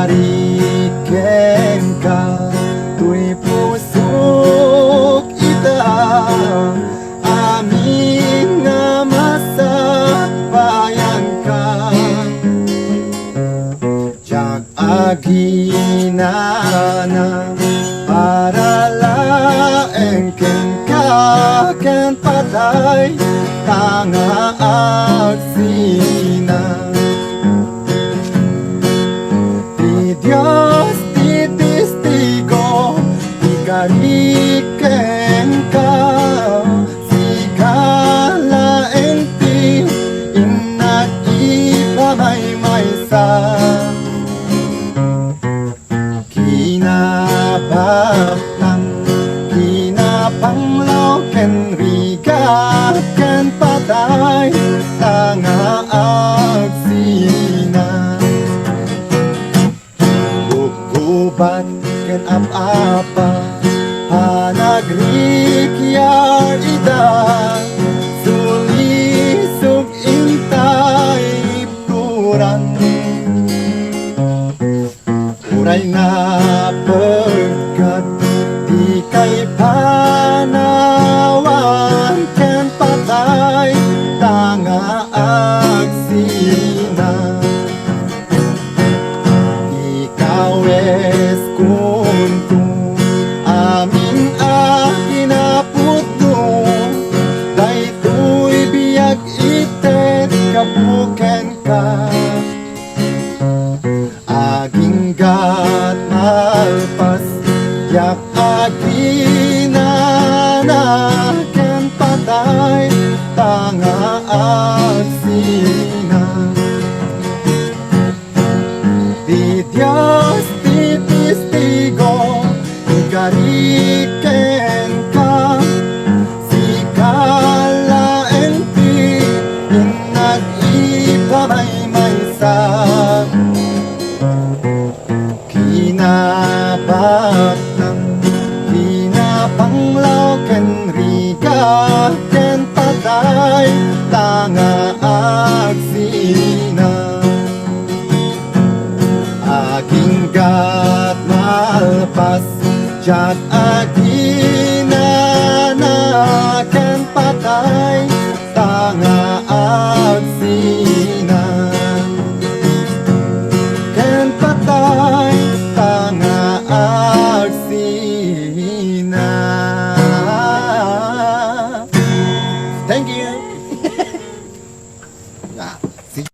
Ikariken ka tuy pusok ita amin nga masakbayan ka jak aginana para laeng ken ka ken patay tanga agsina Diyos di testigo ikariken ka sigala enti inag-ipamay-maysa kinabaklang kinapanglaw ken rigat ken patay tanga agsina Gubat ken ap-apa panagrikya ida sulisog intay turan uray na pagkat di kay panawan ken patay tanga agsina Ikawes kuntu amin akinaputo daytoy biyag itet kabuken ka aging gat malpas yak aginana ken patay tanga agsina Di Diyos di testigo ikariken ka sigala enti inag-ipamay-maysa kinabaklang kinapanglaw ken rigat ken patay tanga agsina Aking gat malpas jak aginana ken patay tanga agsina ken patay tanga agsina Thank you.